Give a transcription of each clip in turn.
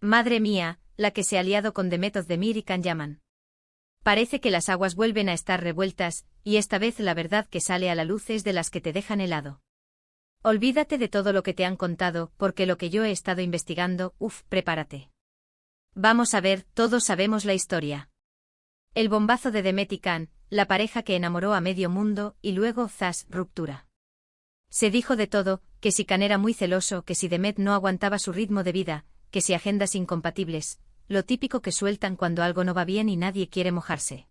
Madre mía, la que se ha liado con Demet Özdemir y Can Yaman. Parece que las aguas vuelven a estar revueltas, y esta vez la verdad que sale a la luz es de las que te dejan helado. Olvídate de todo lo que te han contado, porque lo que yo he estado investigando, prepárate. Vamos a ver, todos sabemos la historia. El bombazo de Demet y Can, la pareja que enamoró a medio mundo, y luego, zas, ruptura. Se dijo de todo, que si Can era muy celoso, que si Demet no aguantaba su ritmo de vida, que si agendas incompatibles, lo típico que sueltan cuando algo no va bien y nadie quiere mojarse.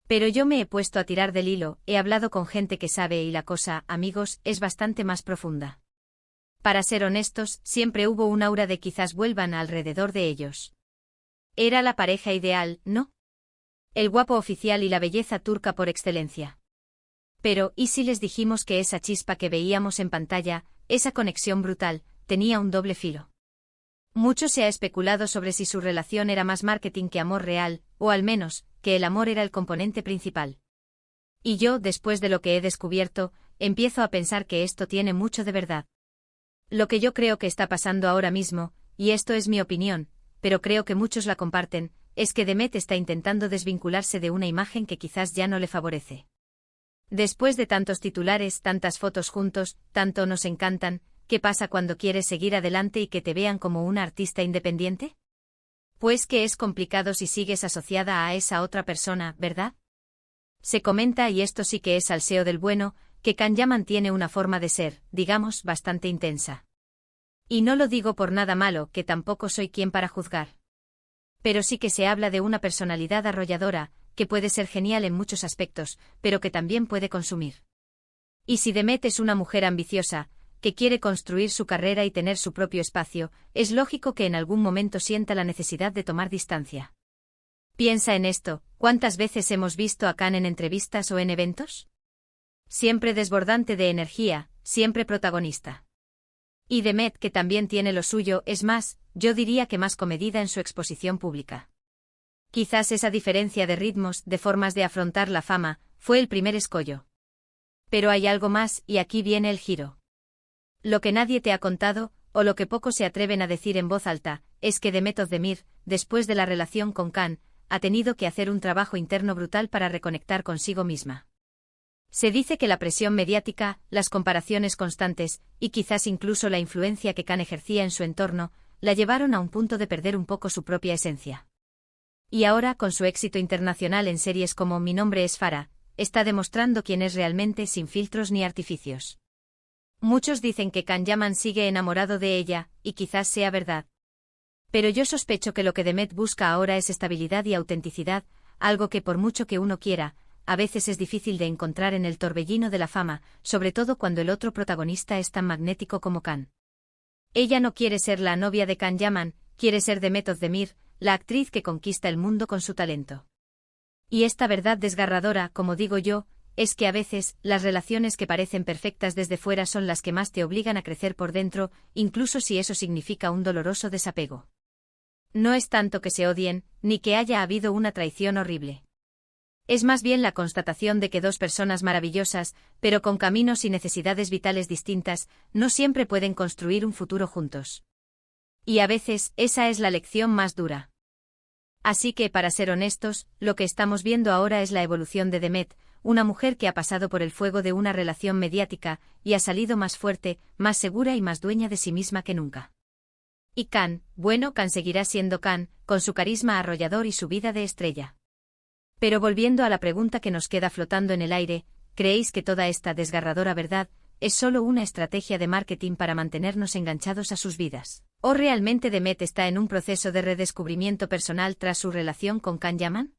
Pero yo me he puesto a tirar del hilo, he hablado con gente que sabe y la cosa, amigos, es bastante más profunda. Para ser honestos, siempre hubo un aura de quizás vuelvan alrededor de ellos. Era la pareja ideal, ¿no? El guapo oficial y la belleza turca por excelencia. Pero, ¿y si les dijimos que esa chispa que veíamos en pantalla, esa conexión brutal, tenía un doble filo? Mucho se ha especulado sobre si su relación era más marketing que amor real, o al menos, que el amor era el componente principal. Y yo, después de lo que he descubierto, empiezo a pensar que esto tiene mucho de verdad. Lo que yo creo que está pasando ahora mismo, y esto es mi opinión, pero creo que muchos la comparten, es que Demet está intentando desvincularse de una imagen que quizás ya no le favorece. Después de tantos titulares, tantas fotos juntos, tanto nos encantan, ¿qué pasa cuando quieres seguir adelante y que te vean como una artista independiente? Pues que es complicado si sigues asociada a esa otra persona, ¿verdad? Se comenta, y esto sí que es salseo del bueno, que Can Yaman tiene una forma de ser, digamos, bastante intensa. Y no lo digo por nada malo, que tampoco soy quien para juzgar. Pero sí que se habla de una personalidad arrolladora, que puede ser genial en muchos aspectos, pero que también puede consumir. Y si Demet es una mujer ambiciosa, que quiere construir su carrera y tener su propio espacio, es lógico que en algún momento sienta la necesidad de tomar distancia. Piensa en esto, ¿cuántas veces hemos visto a Can en entrevistas o en eventos? Siempre desbordante de energía, siempre protagonista. Y Demet, que también tiene lo suyo, es más, yo diría que más comedida en su exposición pública. Quizás esa diferencia de ritmos, de formas de afrontar la fama, fue el primer escollo. Pero hay algo más, y aquí viene el giro. Lo que nadie te ha contado, o lo que pocos se atreven a decir en voz alta, es que Demet Özdemir, después de la relación con Can, ha tenido que hacer un trabajo interno brutal para reconectar consigo misma. Se dice que la presión mediática, las comparaciones constantes, y quizás incluso la influencia que Can ejercía en su entorno, la llevaron a un punto de perder un poco su propia esencia. Y ahora, con su éxito internacional en series como Mi nombre es Farah, está demostrando quién es realmente sin filtros ni artificios. Muchos dicen que Can Yaman sigue enamorado de ella, y quizás sea verdad. Pero yo sospecho que lo que Demet busca ahora es estabilidad y autenticidad, algo que por mucho que uno quiera, a veces es difícil de encontrar en el torbellino de la fama, sobre todo cuando el otro protagonista es tan magnético como Can. Ella no quiere ser la novia de Can Yaman, quiere ser Demet Özdemir, la actriz que conquista el mundo con su talento. Y esta verdad desgarradora, como digo yo, es que a veces, las relaciones que parecen perfectas desde fuera son las que más te obligan a crecer por dentro, incluso si eso significa un doloroso desapego. No es tanto que se odien, ni que haya habido una traición horrible. Es más bien la constatación de que dos personas maravillosas, pero con caminos y necesidades vitales distintas, no siempre pueden construir un futuro juntos. Y a veces, esa es la lección más dura. Así que, para ser honestos, lo que estamos viendo ahora es la evolución de Demet, una mujer que ha pasado por el fuego de una relación mediática, y ha salido más fuerte, más segura y más dueña de sí misma que nunca. Y Can, bueno, Can seguirá siendo Can, con su carisma arrollador y su vida de estrella. Pero volviendo a la pregunta que nos queda flotando en el aire, ¿creéis que toda esta desgarradora verdad es solo una estrategia de marketing para mantenernos enganchados a sus vidas? ¿O realmente Demet está en un proceso de redescubrimiento personal tras su relación con Can Yaman?